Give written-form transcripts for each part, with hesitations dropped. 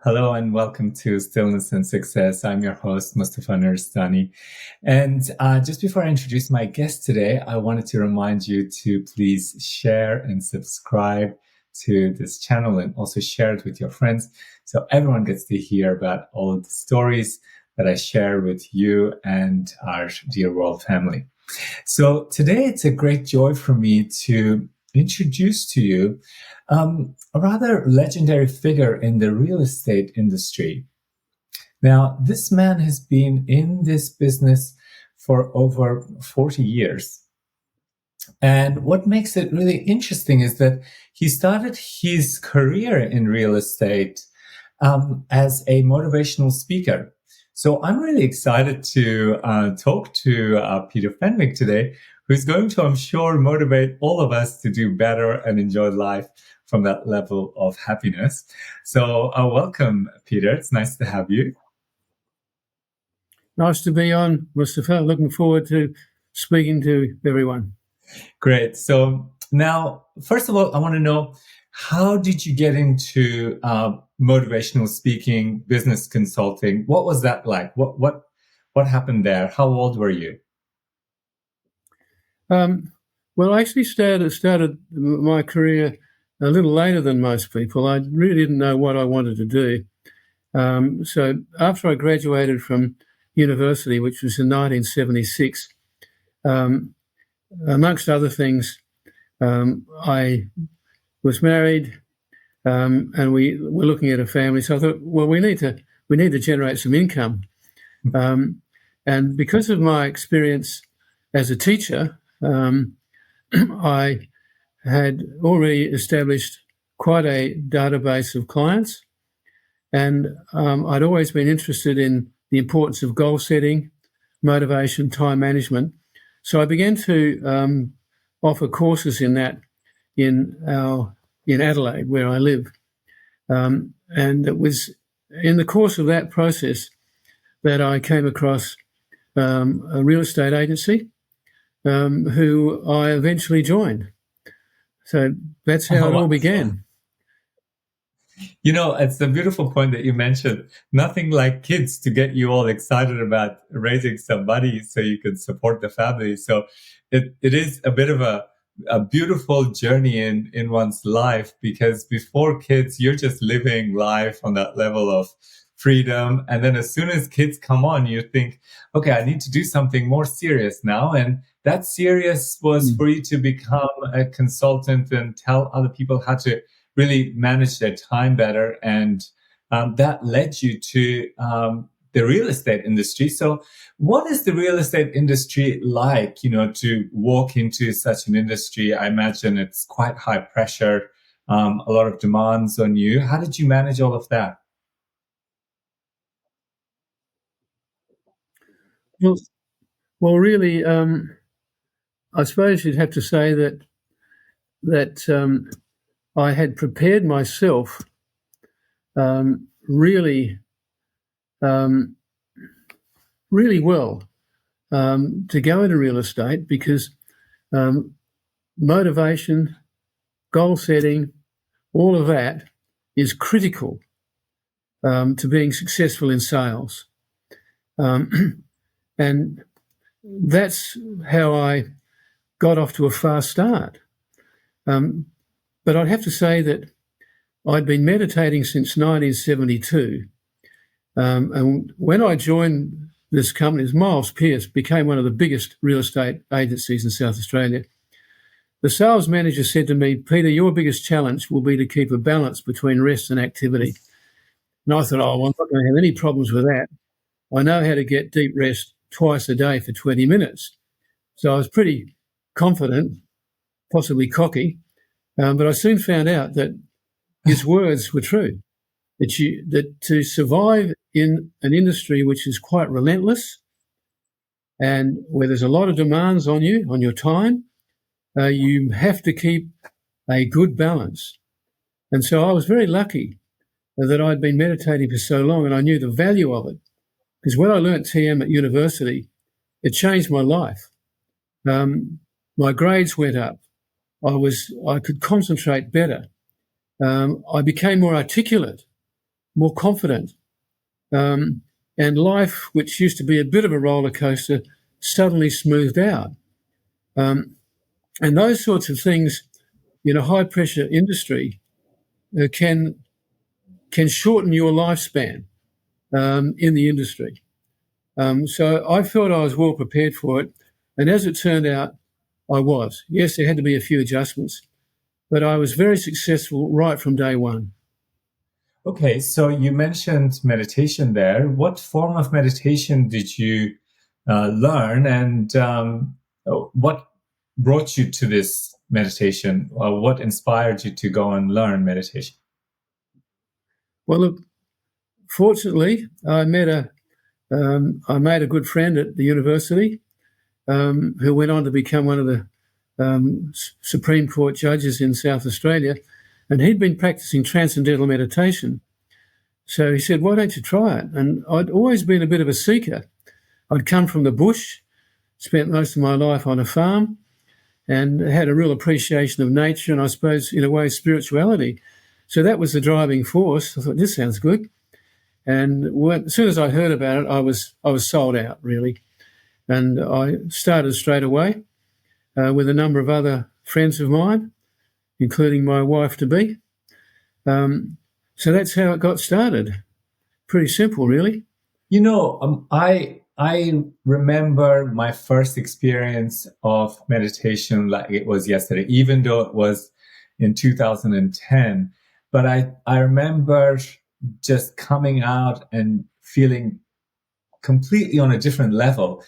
Hello and welcome to Stillness In Success. I'm your host, Mustafa Nuristani. And just before I introduce my guest today, I wanted to remind you to please share and subscribe to this channel and also share it with your friends so everyone gets to hear about all of the stories that I share with you and our dear world family. So today it's a great joy for me to introduce to you a rather legendary figure in the real estate industry. Now, this man has been in this business for over 40 years. And what makes it really interesting is that he started his career in real estate as a motivational speaker. So I'm really excited to talk to Peter Fenwick today, who's going to, I'm sure, motivate all of us to do better and enjoy life from that level of happiness. So welcome, Peter. It's nice to have you. Nice to be on, Mustafa. Looking forward to speaking to everyone. Great. So now, first of all, I want to know, how did you get into motivational speaking, business consulting? What was that like? What happened there? How old were you? Well, I actually started my career a little later than most people. I really didn't know what I wanted to do. So after I graduated from university, which was in 1976, amongst other things, I was married, and we were looking at a family. So I thought, well, we need to generate some income, and because of my experience as a teacher, I had already established quite a database of clients, and I'd always been interested in the importance of goal setting, motivation, time management. So I began to offer courses in that in Adelaide, where I live. And it was in the course of that process that I came across a real estate agency who I eventually joined. So that's how it all began. You know, it's a beautiful point that you mentioned. Nothing like kids to get you all excited about raising some money so you can support the family. So it is a bit of a beautiful journey in one's life, because before kids, you're just living life on that level of freedom. And then as soon as kids come on, you think, okay, I need to do something more serious now. And that serious was for you to become a consultant and tell other people how to really manage their time better. And that led you to the real estate industry. So what is the real estate industry like, to walk into such an industry? I imagine it's quite high pressure, a lot of demands on you. How did you manage all of that? Well, really, I suppose you'd have to say that I had prepared myself really, really well to go into real estate, because motivation, goal setting, all of that is critical to being successful in sales. And that's how I got off to a fast start. But I'd have to say that I'd been meditating since 1972. And when I joined this company, Miles Pierce became one of the biggest real estate agencies in South Australia. The sales manager said to me, "Peter, your biggest challenge will be to keep a balance between rest and activity." And I thought, oh, well, I'm not going to have any problems with that. I know how to get deep rest twice a day for 20 minutes. So I was pretty confident, possibly cocky, but I soon found out that his words were true, that to survive in an industry which is quite relentless and where there's a lot of demands on you, on your time, you have to keep a good balance. And so I was very lucky that I'd been meditating for so long, and I knew the value of it. Because when I learnt TM at university, it changed my life. My grades went up. I could concentrate better. I became more articulate, more confident. And life, which used to be a bit of a roller coaster, suddenly smoothed out. And those sorts of things in a high pressure industry can shorten your lifespan in the industry. So I felt I was well prepared for it. And as it turned out, I was. Yes, there had to be a few adjustments, but I was very successful right from day one. Okay, so you mentioned meditation there. What form of meditation did you learn, and what brought you to this meditation? What inspired you to go and learn meditation? Well, look, fortunately, I made a good friend at the university who went on to become one of the Supreme Court judges in South Australia, and he'd been practicing Transcendental Meditation. So he said, "Why don't you try it?" And I'd always been a bit of a seeker. I'd come from the bush, spent most of my life on a farm, and had a real appreciation of nature and, I suppose, in a way, spirituality. So that was the driving force. I thought, this sounds good. And as soon as I heard about it, I was sold out, really. And I started straight away with a number of other friends of mine, including my wife-to-be. So that's how it got started. Pretty simple, really. You know, I remember my first experience of meditation like it was yesterday, even though it was in 2010. But I remember just coming out and feeling completely on a different level.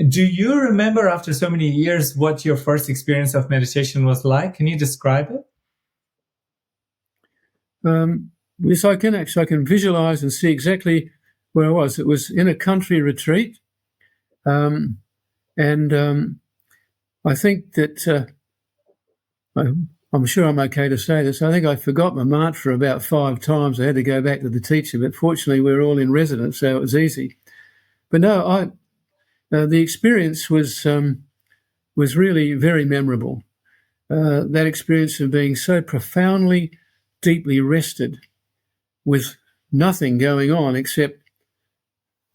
Do you remember, after so many years, what your first experience of meditation was like? Can you describe it? Yes, I can visualize and see exactly where I was. It was in a country retreat. And I think that I'm sure I'm okay to say this. I think I forgot my mantra about 5 times. I had to go back to the teacher, but fortunately we were all in residence, so it was easy. But no, the experience was really very memorable. That experience of being so profoundly, deeply rested with nothing going on except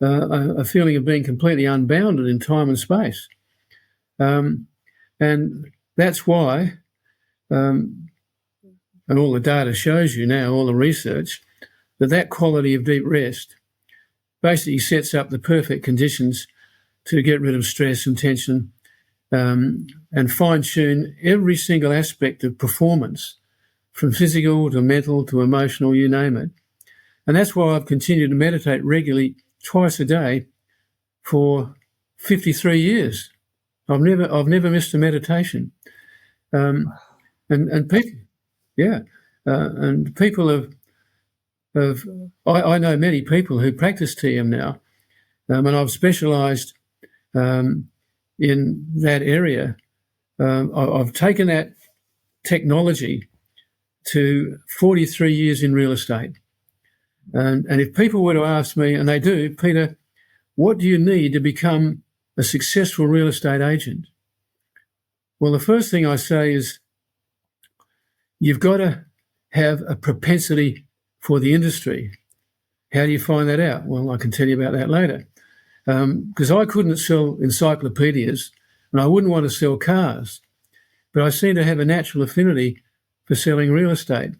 a feeling of being completely unbounded in time and space. And that's why, and all the data shows you now, all the research, that quality of deep rest basically sets up the perfect conditions to get rid of stress and tension and fine-tune every single aspect of performance, from physical to mental to emotional, you name it. And that's why I've continued to meditate regularly twice a day for 53 years. I've never missed a meditation. And people, yeah, and people I know many people who practice TM now, and I've specialised in that area. I've taken that technology to 43 years in real estate. And if people were to ask me, and they do, "Peter, what do you need to become a successful real estate agent?" Well, the first thing I say is you've got to have a propensity for the industry. How do you find that out? Well, I can tell you about that later. Because I couldn't sell encyclopedias and I wouldn't want to sell cars, but I seem to have a natural affinity for selling real estate.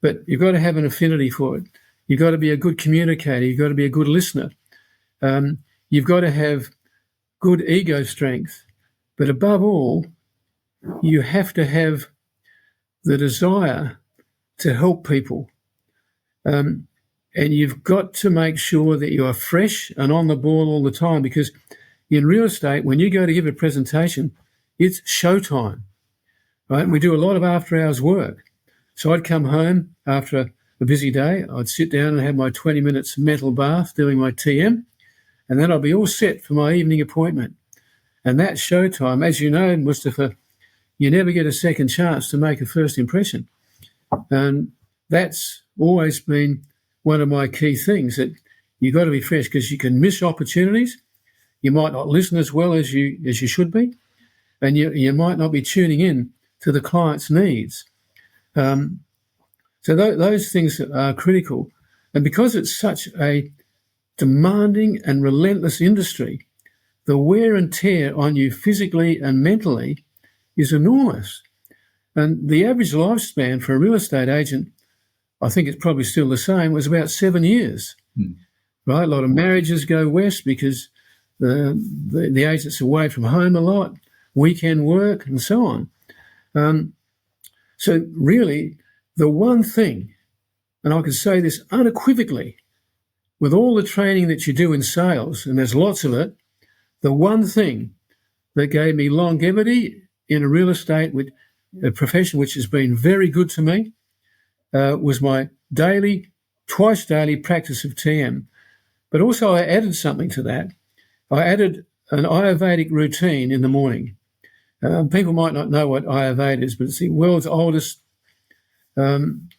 But you've got to have an affinity for it. You've got to be a good communicator. You've got to be a good listener. You've got to have good ego strength. But above all, you have to have the desire to help people. And you've got to make sure that you are fresh and on the ball all the time, because in real estate, when you go to give a presentation, it's showtime, right? We do a lot of after-hours work. So I'd come home after a busy day, I'd sit down and have my 20 minutes mental bath doing my TM, and then I'd be all set for my evening appointment. And that's showtime. As you know, Mustafa, you never get a second chance to make a first impression. And that's always been one of my key things, that you've got to be fresh, because you can miss opportunities. You might not listen as well as you should be, and you might not be tuning in to the client's needs. So those things are critical. And because it's such a demanding and relentless industry, the wear and tear on you physically and mentally is enormous. And the average lifespan for a real estate agent, I think it's probably still the same, was about 7 years. Right? A lot of marriages go west because the agent's away from home a lot, weekend work, and so on. So really, the one thing, and I can say this unequivocally, with all the training that you do in sales, and there's lots of it, the one thing that gave me longevity in a real estate with a profession which has been very good to me was my twice daily practice of TM. But also I added something to that. I added an Ayurvedic routine in the morning. People might not know what Ayurveda is, but it's the world's oldest preventative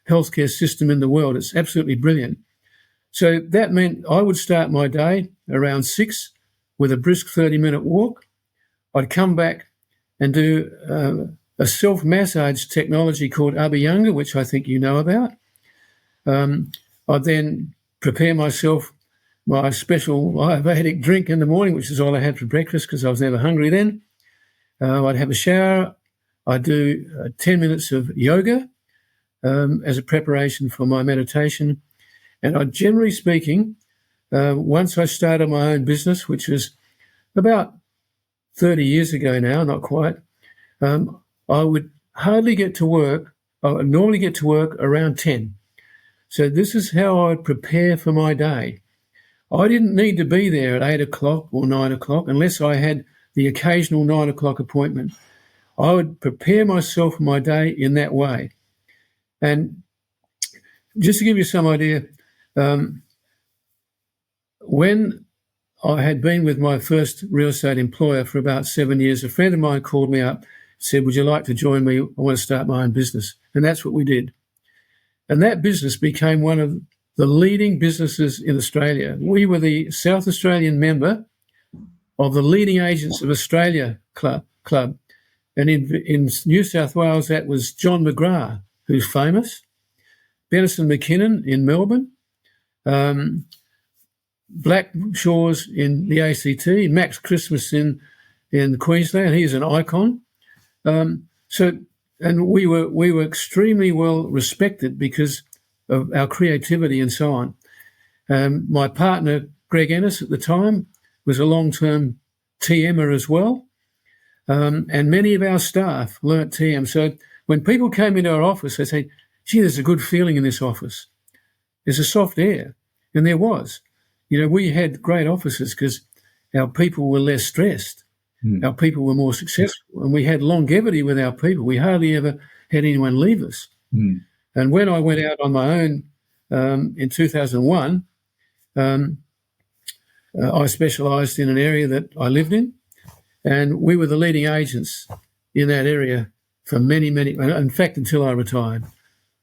healthcare system in the world. It's absolutely brilliant. So that meant I would start my day around 6 with a brisk 30-minute walk. I'd come back and do a self-massage technology called Abhyanga, which I think you know about. I'd then prepare myself my special Ayurvedic drink in the morning, which is all I had for breakfast because I was never hungry then. I'd have a shower. I'd do 10 minutes of yoga as a preparation for my meditation. And I, generally speaking, once I started my own business, which was about 30 years ago now, not quite, I would hardly get to work. I would normally get to work around 10. So this is how I would prepare for my day. I didn't need to be there at 8 o'clock or 9 o'clock unless I had the occasional 9 o'clock appointment. I would prepare myself for my day in that way. And just to give you some idea, when I had been with my first real estate employer for about 7 years, a friend of mine called me up, said, "Would you like to join me? I want to start my own business." And that's what we did. And that business became one of the leading businesses in Australia. We were the South Australian member of the Leading Agents of Australia club. And in New South Wales, that was John McGrath, who's famous, Benison McKinnon in Melbourne, Black Shores in the ACT, Max Christmas in Queensland. He's an icon. And we were extremely well respected because of our creativity and so on. My partner, Greg Ennis, at the time, was a long-term TMer as well. And many of our staff learnt TM. So when people came into our office, they said, "Gee, there's a good feeling in this office. There's a soft air." And there was. You know, we had great offices because our people were less stressed. Our people were more successful, and we had longevity with our people. We hardly ever had anyone leave us. And when I went out on my own in 2001, I specialised in an area that I lived in, and we were the leading agents in that area for many, in fact, until I retired.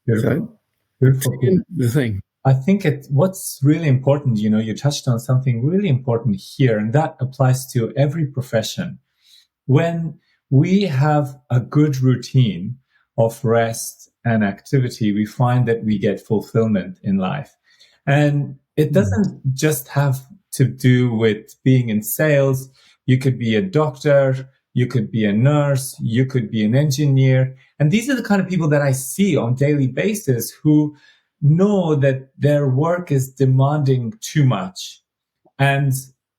Beautiful. So, the thing. I think what's really important, you touched on something really important here, and that applies to every profession. When we have a good routine of rest and activity, we find that we get fulfillment in life. And it doesn't just have to do with being in sales. You could be a doctor, you could be a nurse, you could be an engineer. And these are the kind of people that I see on a daily basis who know that their work is demanding too much. And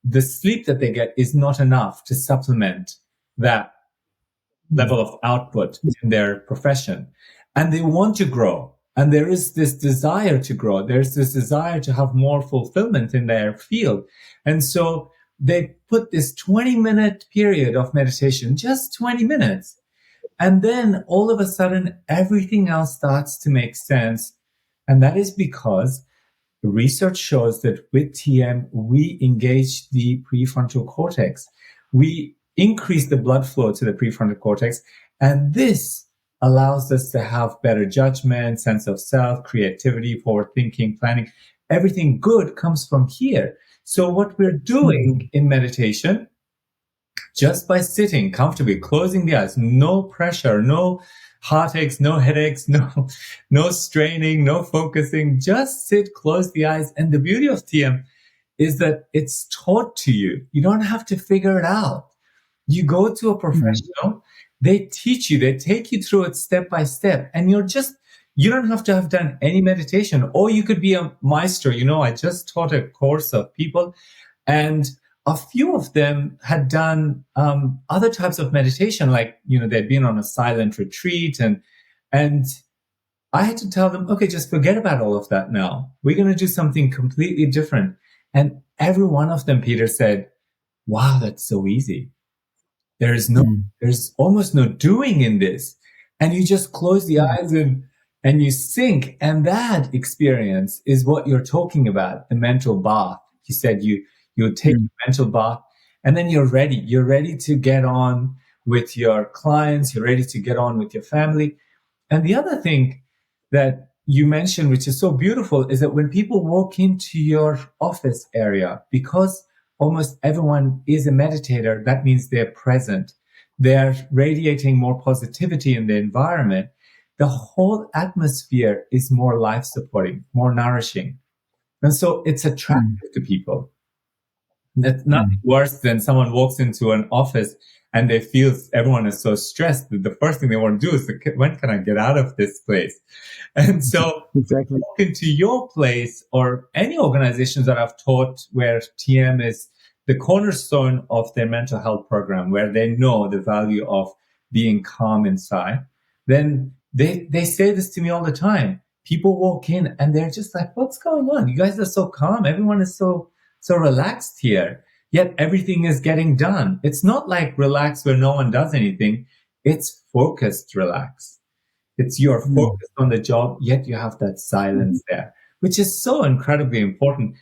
the sleep that they get is not enough to supplement that level of output in their profession. And they want to grow. And there is this desire to grow. There's this desire to have more fulfillment in their field. And so they put this 20-minute period of meditation, just 20 minutes. And then all of a sudden, everything else starts to make sense. And that is because research shows that with TM, we engage the prefrontal cortex. We increase the blood flow to the prefrontal cortex. And this allows us to have better judgment, sense of self, creativity, forward thinking, planning. Everything good comes from here. So what we're doing in meditation just by sitting comfortably, closing the eyes, no pressure, no heartaches, no headaches, no straining, no focusing, just sit, close the eyes. And the beauty of TM is that it's taught to you. You don't have to figure it out. You go to a professional, they teach you, they take you through it step by step, and you don't have to have done any meditation, or you could be a maestro. I just taught a course of people, and a few of them had done other types of meditation, like, they'd been on a silent retreat, and I had to tell them, okay, just forget about all of that now. We're going to do something completely different. And every one of them, Peter, said, wow, that's so easy. There's almost no doing in this. And you just close the eyes and you sink. And that experience is what you're talking about, the mental bath. You said you take the mental bath, and then you're ready. You're ready to get on with your clients. You're ready to get on with your family. And the other thing that you mentioned, which is so beautiful, is that when people walk into your office area, because almost everyone is a meditator, that means they're present. They're radiating more positivity in the environment. The whole atmosphere is more life-supporting, more nourishing. And so it's attractive to people. That's nothing worse than someone walks into an office and they feel everyone is so stressed that the first thing they want to do is, when can I get out of this place? And so exactly. Walk into your place, or any organizations that I've taught where TM is the cornerstone of their mental health program, where they know the value of being calm inside, then they say this to me all the time. People walk in and they're just like, what's going on? You guys are so calm. Everyone is so relaxed here, yet everything is getting done. It's not like relaxed where no one does anything. It's focused relax. It's you're focused on the job, yet you have that silence there, which is so incredibly important.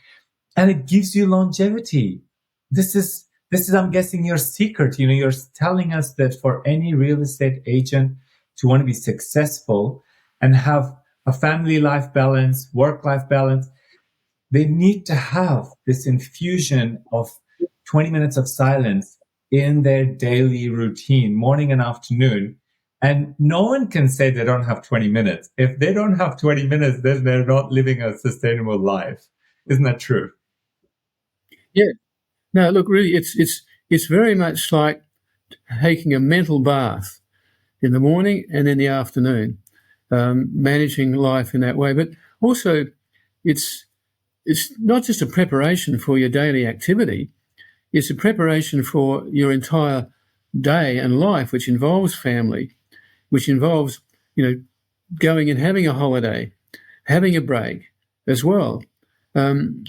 And it gives you longevity. This is, I'm guessing, your secret. You're telling us that for any real estate agent to want to be successful and have a family life balance, work life balance, they need to have this infusion of 20 minutes of silence in their daily routine, morning and afternoon. And no one can say they don't have 20 minutes. If they don't have 20 minutes, then they're not living a sustainable life. Isn't that true? Yeah. No, look, really, it's very much like taking a mental bath in the morning and in the afternoon, managing life in that way. But also, it's not just a preparation for your daily activity. It's a preparation for your entire day and life, which involves family, which involves, going and having a holiday, having a break as well. And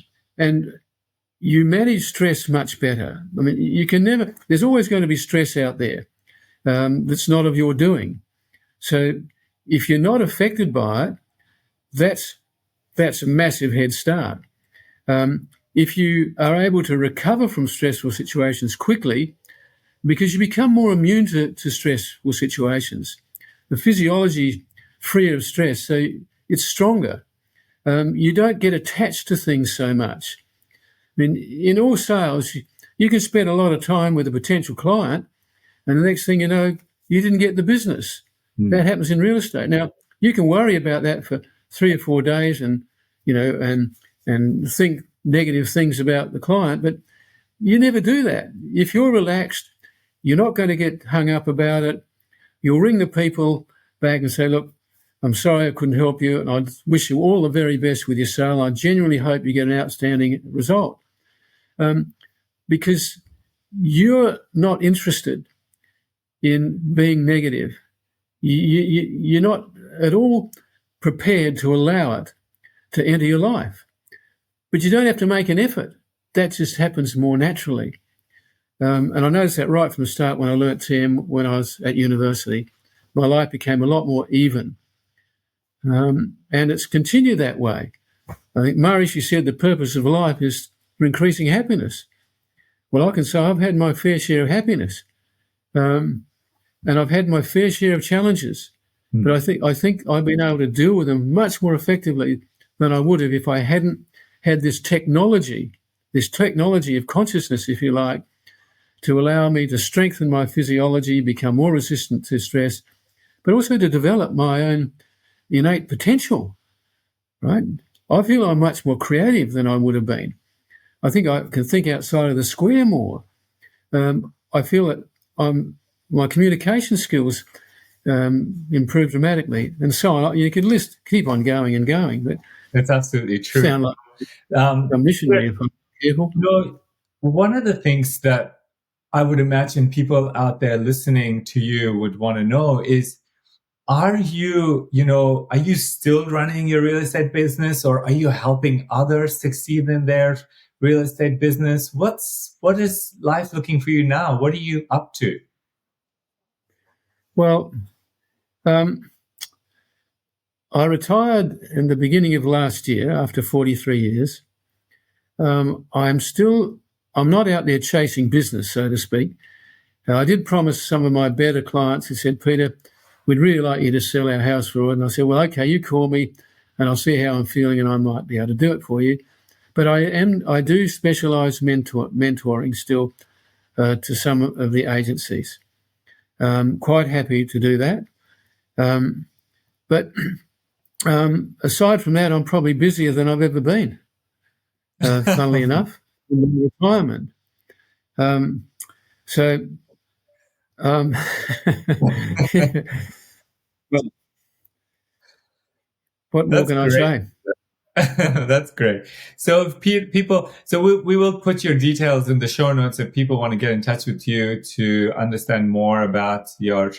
you manage stress much better. I mean, you can never, there's always going to be stress out there that's not of your doing. So if you're not affected by it, that's a massive head start. If you are able to recover from stressful situations quickly, because you become more immune to stressful situations, the physiology free of stress, so it's stronger. You don't get attached to things so much. I mean, in all sales, you can spend a lot of time with a potential client, and the next thing you know, you didn't get the business. That happens in real estate. Now, you can worry about that for 3 or 4 days, and and think negative things about the client, but you never do that. If you're relaxed, you're not going to get hung up about it. You'll ring the people back and say, look, I'm sorry I couldn't help you, and I wish you all the very best with your sale. I genuinely hope you get an outstanding result. Because you're not interested in being negative. You're not at all prepared to allow it to enter your life. But you don't have to make an effort. That just happens more naturally. And I noticed that right from the start when I learnt TM when I was at university. My life became a lot more even. And it's continued that way. I think Maharishi said the purpose of life is for increasing happiness. Well, I can say I've had my fair share of happiness. And I've had my fair share of challenges. But I think I've been able to deal with them much more effectively than I would have if I hadn't had this technology of consciousness, if you like, to allow me to strengthen my physiology, become more resistant to stress, but also to develop my own innate potential, right? I feel I'm much more creative than I would have been. I think I can think outside of the square more. I feel that my communication skills improve dramatically, and so on. You could keep on going and going, but It's absolutely true. sound like a missionary if I'm careful. One of the things that I would imagine people out there listening to you would want to know is, are you still running your real estate business, or are you helping others succeed in their real estate business? What is life looking for you now? What are you up to? Well, I retired in the beginning of last year after 43 years. I'm not out there chasing business, so to speak. I did promise some of my better clients who said, Peter, we'd really like you to sell our house for it. And I said, well, okay, you call me and I'll see how I'm feeling and I might be able to do it for you. But I do specialise mentoring still to some of the agencies. Quite happy to do that. But aside from that, I'm probably busier than I've ever been, funnily enough, in retirement. Well, what more can I say? That's great. So if people, so we will put your details in the show notes if people want to get in touch with you to understand more about your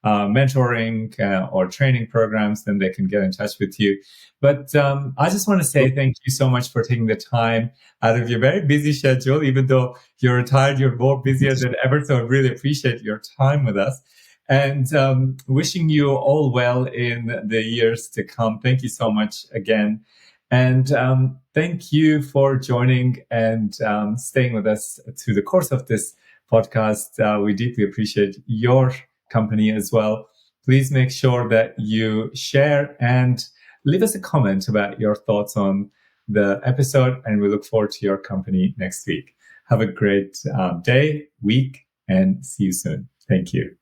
mentoring or training programs, then they can get in touch with you. But I just want to say thank you so much for taking the time out of your very busy schedule. Even though you're retired, you're more busier than ever. So I really appreciate your time with us. And wishing you all well in the years to come. Thank you so much again. And thank you for joining and staying with us through the course of this podcast. We deeply appreciate your company as well. Please make sure that you share and leave us a comment about your thoughts on the episode. And we look forward to your company next week. Have a great day, week, and see you soon. Thank you.